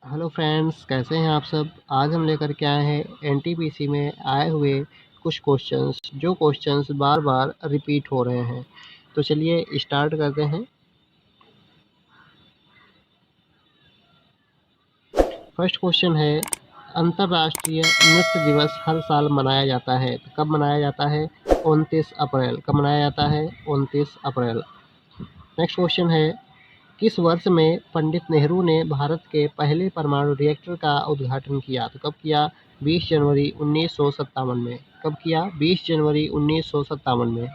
Hello friends, कैसे हैं आप सब। आज हम लेकर के आए हैं एनटीपीसी में आए हुए कुछ क्वेश्चंस जो क्वेश्चंस बार बार रिपीट हो रहे हैं। तो चलिए स्टार्ट करते हैं। फर्स्ट क्वेश्चन है, अंतर्राष्ट्रीय नृत्य दिवस हर साल मनाया जाता है, तो कब मनाया जाता है? 29 अप्रैल। कब मनाया जाता है? 29 अप्रैल। नेक्स्ट क्वेश्चन है, किस वर्ष में पंडित नेहरू ने भारत के पहले परमाणु रिएक्टर का उद्घाटन किया? तो कब किया? 20 जनवरी 1957 में। कब किया? 20 जनवरी 1957 में।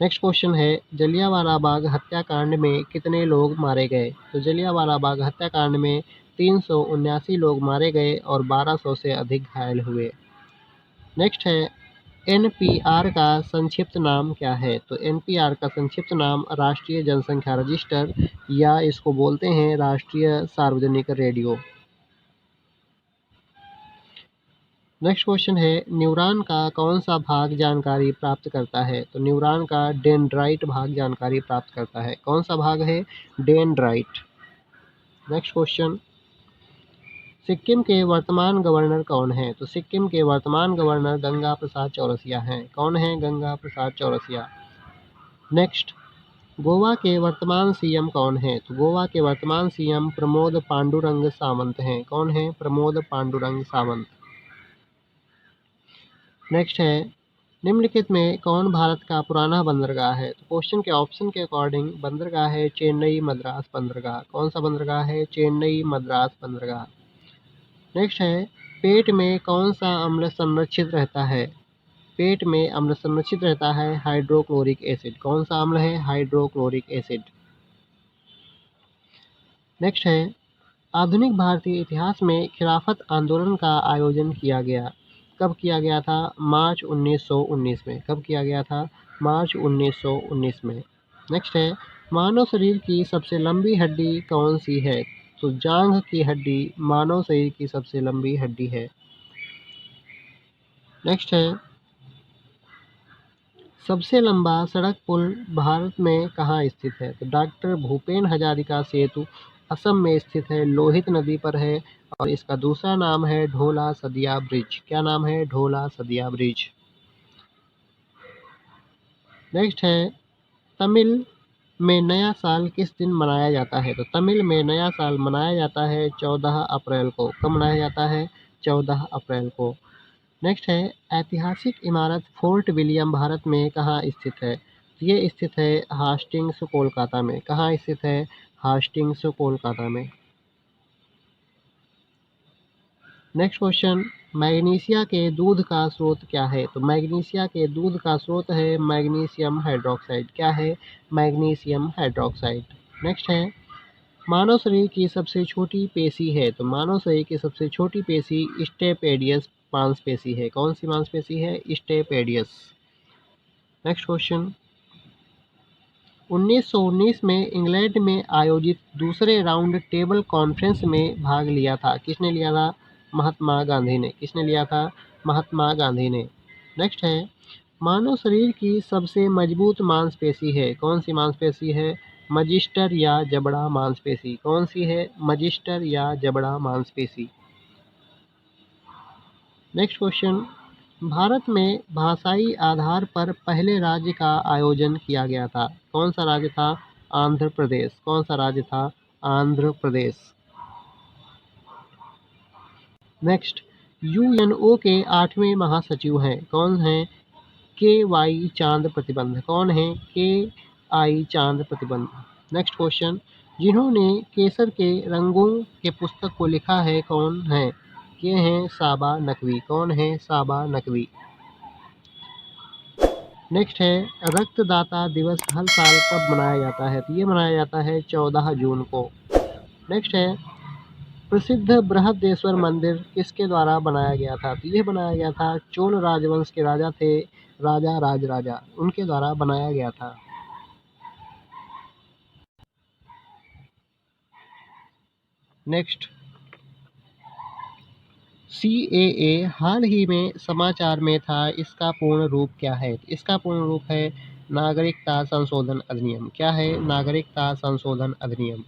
नेक्स्ट क्वेश्चन है, जलियांवाला बाग हत्याकांड में कितने लोग मारे गए? तो जलियांवाला बाग हत्याकांड में 379 लोग मारे गए और 1200 से अधिक घायल हुए। नेक्स्ट है, एनपीआर का संक्षिप्त नाम क्या है? तो एनपीआर का संक्षिप्त नाम राष्ट्रीय जनसंख्या रजिस्टर या इसको बोलते हैं राष्ट्रीय सार्वजनिक रेडियो। नेक्स्ट क्वेश्चन है, न्यूरॉन का कौन सा भाग जानकारी प्राप्त करता है? तो न्यूरॉन का डेंड्राइट भाग जानकारी प्राप्त करता है। कौन सा भाग है? डेंड्राइट। नेक्स्ट क्वेश्चन, सिक्किम के वर्तमान गवर्नर कौन हैं? तो सिक्किम के वर्तमान गवर्नर गंगा प्रसाद चौरसिया हैं। कौन हैं? गंगा प्रसाद चौरसिया। नेक्स्ट, गोवा के वर्तमान सीएम कौन हैं? तो गोवा के वर्तमान सीएम प्रमोद पांडुरंग सावंत हैं। कौन हैं? प्रमोद पांडुरंग सावंत। नेक्स्ट है, निम्नलिखित में कौन भारत का पुराना बंदरगाह है? तो क्वेश्चन के ऑप्शन के अकॉर्डिंग बंदरगाह है चेन्नई मद्रास बंदरगाह। कौन सा बंदरगाह है? चेन्नई मद्रास बंदरगाह। नेक्स्ट है, पेट में कौन सा अम्ल संरक्षित रहता है? पेट में अम्ल संरक्षित रहता है हाइड्रोक्लोरिक एसिड। कौन सा अम्ल है? Hydrochloric acid. नेक्स्ट है, आधुनिक भारतीय इतिहास में खिलाफत आंदोलन का आयोजन किया गया। कब किया गया था? मार्च 1919 में। कब किया गया था? मार्च 1919 में। नेक्स्ट है, मानव शरीर की सबसे लंबी हड्डी कौन सी है? तो जांघ की हड्डी मानव शरीर की सबसे लंबी हड्डी है। नेक्स्ट है, सबसे लंबा सड़क पुल भारत में कहाँ स्थित है? तो डॉक्टर भूपेन हजारिका सेतु असम में स्थित है, लोहित नदी पर है और इसका दूसरा नाम है ढोला सदिया ब्रिज। क्या नाम है? ढोला सदिया ब्रिज। नेक्स्ट है, तमिल में नया साल किस दिन मनाया जाता है? तो तमिल में नया साल मनाया जाता है 14 अप्रैल को। कब मनाया जाता है? 14 अप्रैल को। नेक्स्ट है, ऐतिहासिक इमारत फोर्ट विलियम भारत में कहाँ स्थित है? ये स्थित है हास्टिंग्स कोलकाता में। कहाँ स्थित है? हास्टिंग्स कोलकाता में। नेक्स्ट क्वेश्चन, मैग्नीशिया के दूध का स्रोत क्या है? तो मैग्नीशिया के दूध का स्रोत है मैग्नीशियम हाइड्रोक्साइड। क्या है? Magnesium hydroxide. नेक्स्ट है, मानव शरीर की सबसे छोटी पेशी है? तो मानव शरीर की सबसे छोटी पेशी स्टेपेडियस मांसपेशी है। कौन सी मांसपेशी है? स्टेपेडियस। नेक्स्ट क्वेश्चन, 1919 में इंग्लैंड में आयोजित दूसरे राउंड टेबल कॉन्फ्रेंस में भाग लिया था। किसने लिया था? महात्मा गांधी ने। किसने लिया था? महात्मा गांधी ने। नेक्स्ट है, मानव शरीर की सबसे मजबूत मांसपेशी है। कौन सी मांसपेशी है? मजिस्टर या जबड़ा मांसपेशी। कौन सी है? मजिस्टर या जबड़ा मांसपेशी। नेक्स्ट क्वेश्चन, भारत में भाषाई आधार पर पहले राज्य का आयोजन किया गया था। कौन सा राज्य था? आंध्र प्रदेश। कौन सा राज्य था? आंध्र प्रदेश। नेक्स्ट, यूएनओ के 8वें महासचिव हैं। कौन हैं? के वाई चांद प्रतिबंध। कौन है? के आई चांद प्रतिबंध। नेक्स्ट क्वेश्चन, जिन्होंने केसर के रंगों के पुस्तक को लिखा है कौन है? ये हैं साबा नकवी। कौन है? साबा नकवी। नेक्स्ट है, रक्तदाता दिवस हर साल कब मनाया जाता है? तो ये मनाया जाता है 14 जून को। नेक्स्ट है, प्रसिद्ध बृहदेश्वर मंदिर किसके द्वारा बनाया गया था? तो ये बनाया गया था चोल राजवंश के राजा थे, राजा राजराजा, उनके द्वारा बनाया गया था। नेक्स्ट, CAA हाल ही में समाचार में था, इसका पूर्ण रूप क्या है? इसका पूर्ण रूप है नागरिकता संशोधन अधिनियम। क्या है? नागरिकता संशोधन अधिनियम।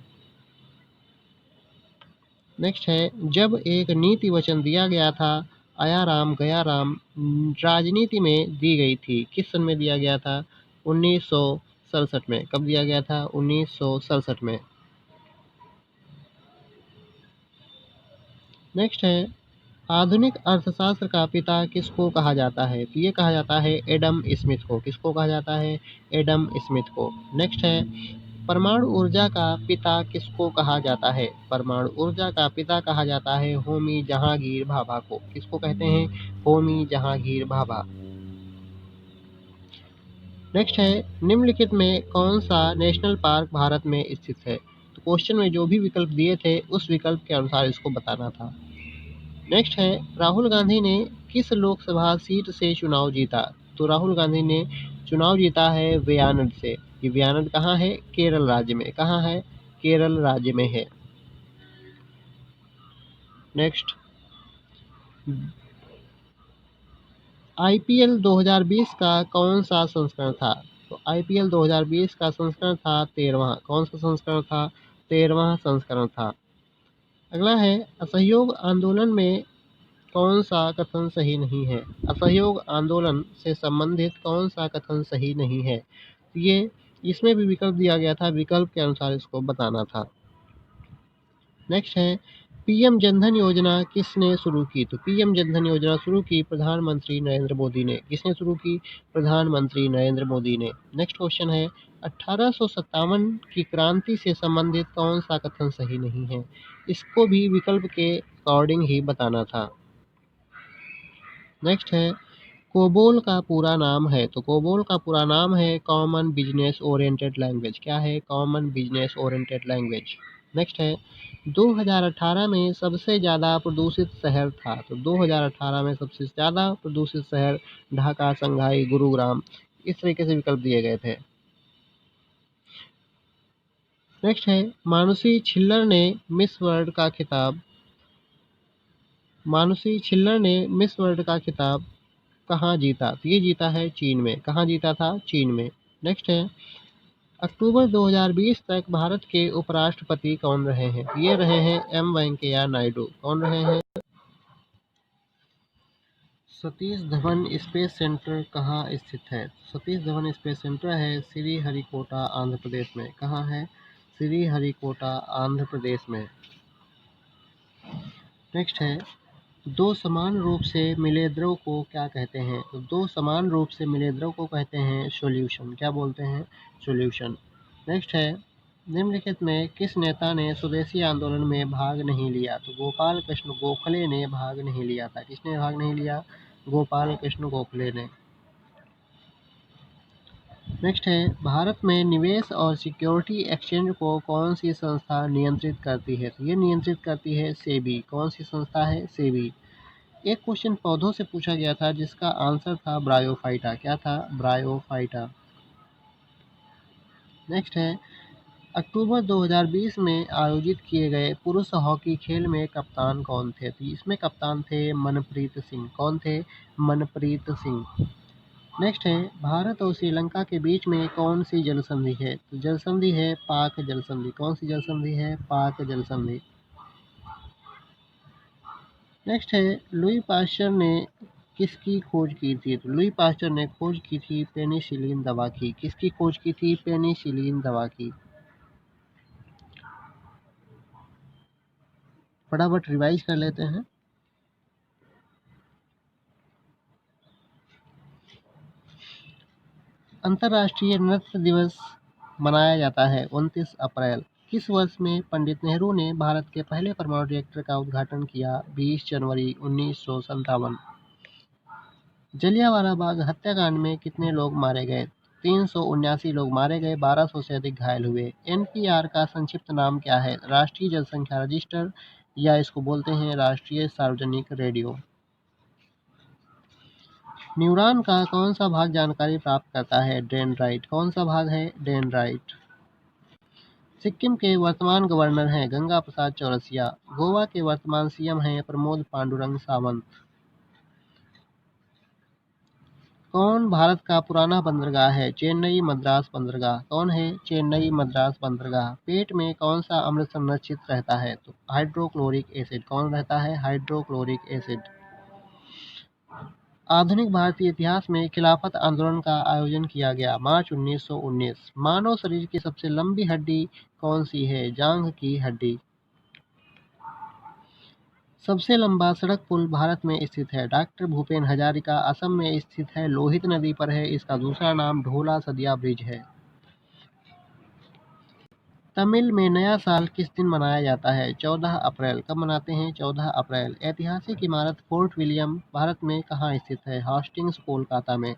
नेक्स्ट है, जब एक नीति वचन दिया गया था, आया राम गया राम राजनीति में दी गई थी, किस सन में दिया गया था? 1967 में। कब दिया गया था? 1967 में। नेक्स्ट है, आधुनिक अर्थशास्त्र का पिता किसको कहा जाता है? तो ये कहा जाता है एडम स्मिथ को। किसको कहा जाता है? एडम स्मिथ को। नेक्स्ट है, परमाणु ऊर्जा का पिता किसको कहा जाता है? परमाणु ऊर्जा का पिता कहा जाता है होमी जहांगीर भाभा को। किसको कहते हैं? होमी जहांगीर भाभा। नेक्स्ट है, निम्नलिखित में कौन सा नेशनल पार्क भारत में स्थित है? तो क्वेश्चन में जो भी विकल्प दिए थे उस विकल्प के अनुसार इसको बताना था। नेक्स्ट है, राहुल गांधी ने किस लोकसभा सीट से चुनाव जीता? तो राहुल गांधी ने चुनाव जीता है वायनाड से। ये वायनाड कहाँ है? केरल राज्य में। कहाँ है? केरल राज्य में है। नेक्स्ट, आईपीएल 2020 का कौन सा संस्करण था? तो आईपीएल 2020 का संस्करण था 13वां। कौन सा संस्करण था? 13वां संस्करण था। अगला है, असहयोग आंदोलन में कौन सा कथन सही नहीं है? असहयोग आंदोलन से संबंधित कौन सा कथन सही नहीं है? ये इसमें भी विकल्प दिया गया था, विकल्प के अनुसार इसको बताना था। नेक्स्ट है, पीएम जनधन योजना किसने शुरू की? तो पीएम जनधन योजना शुरू की प्रधानमंत्री नरेंद्र मोदी ने। किसने शुरू की? प्रधानमंत्री नरेंद्र मोदी ने। नेक्स्ट क्वेश्चन है, 1857 की क्रांति से संबंधित कौन सा कथन सही नहीं है? इसको भी विकल्प के अकॉर्डिंग ही बताना था। नेक्स्ट है, कोबोल का पूरा नाम है? तो कोबोल का पूरा नाम है कॉमन बिजनेस ओरिएंटेड लैंग्वेज। क्या है? Common business oriented language. Next है, 2018 में सबसे ज़्यादा प्रदूषित शहर था? तो 2018 में सबसे ज़्यादा प्रदूषित शहर ढाका, संघाई, गुरुग्राम, इस तरीके से विकल्प दिए गए थे। नेक्स्ट है, मानुषी छिल्लर ने मिस वर्ल्ड का खिताब मानुषी छिल्लर ने मिस वर्ल्ड का खिताब कहाँ जीता? तो ये जीता है चीन में। कहाँ जीता था? चीन में। नेक्स्ट है, अक्टूबर 2020 तक भारत के उपराष्ट्रपति कौन रहे हैं? ये रहे हैं एम वेंकैया नायडू। कौन रहे हैं? सतीश धवन स्पेस सेंटर कहाँ स्थित है? सतीश धवन स्पेस सेंटर है श्रीहरिकोटा, आंध्र प्रदेश में। कहाँ है? श्रीहरिकोटा, आंध्र प्रदेश में। नेक्स्ट है, दो समान रूप से मिले द्रव को क्या कहते हैं? तो दो समान रूप से मिले द्रव को कहते हैं सॉल्यूशन। क्या बोलते हैं? सॉल्यूशन। नेक्स्ट है, निम्नलिखित में किस नेता ने स्वदेशी आंदोलन में भाग नहीं लिया? तो गोपाल कृष्ण गोखले ने भाग नहीं लिया था। किसने भाग नहीं लिया? गोपाल कृष्ण गोखले ने। नेक्स्ट है, भारत में निवेश और सिक्योरिटी एक्सचेंज को कौन सी संस्था नियंत्रित करती है? तो ये नियंत्रित करती है सेबी। कौन सी संस्था है? सेबी। एक क्वेश्चन पौधों से पूछा गया था जिसका आंसर था ब्रायोफाइटा। क्या था? ब्रायोफाइटा। नेक्स्ट है, अक्टूबर 2020 में आयोजित किए गए पुरुष हॉकी खेल में कप्तान कौन थे? तो इसमें कप्तान थे मनप्रीत सिंह। कौन थे? मनप्रीत सिंह। नेक्स्ट है, भारत और श्रीलंका के बीच में कौन सी जल संधि है? तो जल संधि है पाक जल संधि। कौन सी जल संधि है? पाक जल संधि। नेक्स्ट है, लुई पास्चर ने किसकी खोज की थी? तो लुई पास्चर ने खोज की थी पेनिसिलिन दवा की। किसकी खोज की थी? पेनिसिलिन दवा की। फटाफट रिवाइज कर लेते हैं। अंतर्राष्ट्रीय नृत्य दिवस मनाया जाता है 29 अप्रैल। किस वर्ष में पंडित नेहरू ने भारत के पहले परमाणु रिएक्टर का उद्घाटन किया? 20 जनवरी 1957। जलियांवाला बाग हत्याकांड में कितने लोग मारे गए? 379 लोग मारे गए, 1200 से अधिक घायल हुए। एनपीआर का संक्षिप्त नाम क्या है? राष्ट्रीय जनसंख्या रजिस्टर, या इसको बोलते हैं राष्ट्रीय सार्वजनिक रेडियो। न्यूरॉन का कौन सा भाग जानकारी प्राप्त करता है? डेंड्राइट। कौन सा भाग है? डेंड्राइट। सिक्किम के वर्तमान गवर्नर हैं गंगा प्रसाद चौरसिया। गोवा के वर्तमान सीएम हैं प्रमोद पांडुरंग सावंत। कौन भारत का पुराना बंदरगाह है? चेन्नई मद्रास बंदरगाह। कौन है? चेन्नई मद्रास बंदरगाह। पेट में कौन सा अम्ल संरक्षित रहता है? तो हाइड्रोक्लोरिक एसिड। कौन रहता है? Hydrochloric acid. आधुनिक भारतीय इतिहास में खिलाफत आंदोलन का आयोजन किया गया। मार्च 1919। मानव शरीर की सबसे लंबी हड्डी कौन सी है? जांघ की हड्डी। सबसे लंबा सड़क पुल भारत में स्थित है। डॉक्टर भूपेन हजारिका। असम में स्थित है, लोहित नदी पर है। इसका दूसरा नाम ढोला सदिया ब्रिज है। तमिल में नया साल किस दिन मनाया जाता है? 14 अप्रैल। कब मनाते हैं? 14 अप्रैल। ऐतिहासिक इमारत फोर्ट विलियम भारत में कहाँ स्थित है? हास्टिंग्स, कोलकाता में।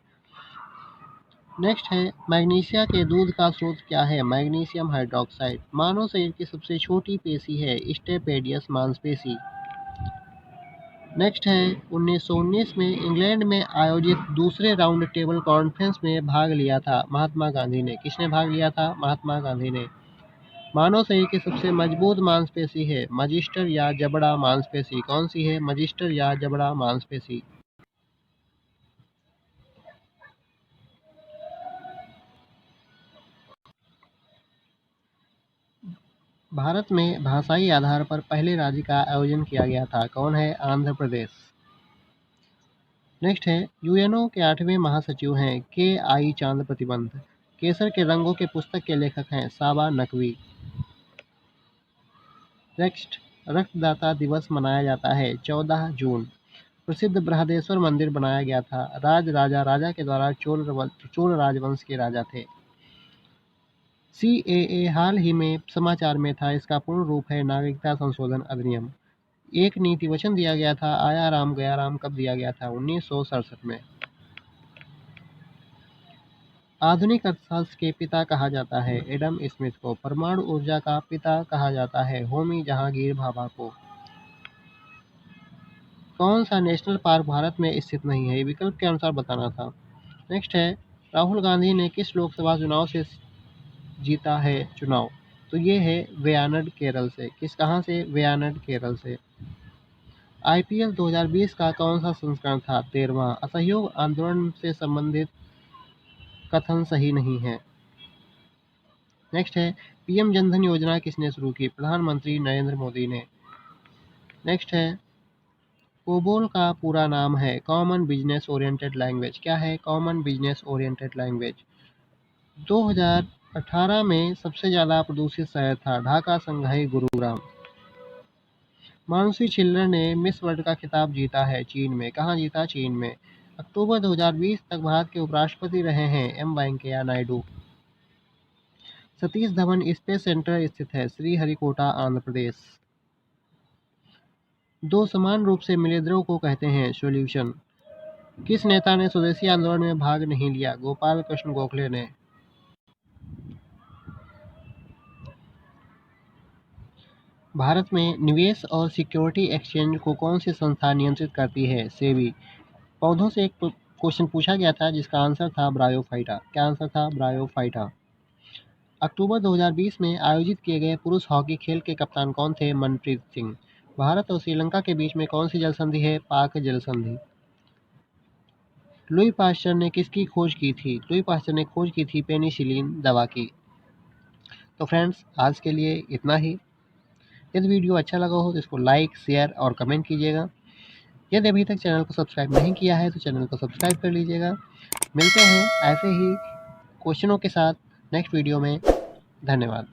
नेक्स्ट है, मैग्नीशिया के दूध का स्रोत क्या है? Magnesium hydroxide. मानव शरीर की सबसे छोटी पेशी है स्टेपेडियस मांसपेशी। नेक्स्ट है, 1919 में इंग्लैंड में आयोजित दूसरे राउंड टेबल कॉन्फ्रेंस में भाग लिया था महात्मा गांधी ने। किसने भाग लिया था? महात्मा गांधी ने। मानव शरीर की सबसे मजबूत मांसपेशी है मजिस्टर या जबड़ा मांसपेशी। कौन सी है? मजिस्टर या जबड़ा मांसपेशी। भारत में भाषाई आधार पर पहले राज्य का आयोजन किया गया था। कौन है? आंध्र प्रदेश। नेक्स्ट है, यूएनओ के 8वें महासचिव हैं के आई चांद प्रतिबंध। केसर के रंगों के पुस्तक के लेखक हैं साबा नकवी। नेक्स्ट, रक्तदाता दिवस मनाया जाता है 14 जून। प्रसिद्ध बृहदेश्वर मंदिर बनाया गया था राजा के द्वारा। चोल राजवंश के राजा थे। सीएए हाल ही में समाचार में था। इसका पूर्ण रूप है नागरिकता संशोधन अधिनियम। एक नीति वचन दिया गया था आया राम गया राम कब दिया गया था? 1967 में। आधुनिक अर्थशास्त्र के पिता कहा जाता है एडम स्मिथ को। परमाणु ऊर्जा का पिता कहा जाता है होमी जहांगीर भाभा को। कौन सा नेशनल पार्क भारत में स्थित नहीं है? विकल्प के अनुसार बताना था। नेक्स्ट है, राहुल गांधी ने किस लोकसभा चुनाव से जीता है चुनाव? तो ये है वायनाड केरल से। कहाँ से? वायनाड केरल से। आईपीएल 2020 का कौन सा संस्करण था? 13वां। असहयोग आंदोलन से संबंधित कथन सही नहीं है। नेक्स्ट है, पीएम जनधन योजना किसने शुरू की? प्रधानमंत्री नरेंद्र मोदी ने। नेक्स्ट है, कोबोल का पूरा नाम है कॉमन बिजनेस ओरिएंटेड लैंग्वेज। क्या है? Common business oriented language. 2018 में सबसे ज़्यादा प्रदूषित शहर था ढाका, संघाई, गुरुग्राम। मानुषी छिल्लर ने मिस वर्ल्ड का खिताब जीता है चीन में। कहाँ जीता? चीन में। अक्टूबर 2020 तक भारत के उपराष्ट्रपति रहे हैं M Venkaiah Naidu. Satish Dhawan space centre स्थित है श्रीहरिकोटा, आंध्र प्रदेश। दो समान रूप से मिले द्रव को कहते हैं सॉल्यूशन। किस नेता ने स्वदेशी आंदोलन में भाग नहीं लिया? गोपाल कृष्ण गोखले ने। भारत में निवेश और सिक्योरिटी एक्सचेंज को कौन सी संस्था नियंत्रित करती है? सेबी। पौधों से एक क्वेश्चन पूछा गया था जिसका आंसर था ब्रायोफाइटा। क्या आंसर था? ब्रायोफाइटा। अक्टूबर 2020 में आयोजित किए गए पुरुष हॉकी खेल के कप्तान कौन थे? मनप्रीत सिंह। भारत और श्रीलंका के बीच में कौन सी जल संधि है? पाक जल संधि। लुई पास्चर ने किसकी खोज की थी? लुई पास्चर ने खोज की थी पेनिसिलिन दवा की। तो फ्रेंड्स, आज के लिए इतना ही। यदि वीडियो अच्छा लगा हो तो इसको लाइक, शेयर और कमेंट कीजिएगा। यदि अभी तक चैनल को सब्सक्राइब नहीं किया है तो चैनल को सब्सक्राइब कर लीजिएगा। मिलते हैं ऐसे ही क्वेश्चनों के साथ नेक्स्ट वीडियो में। धन्यवाद।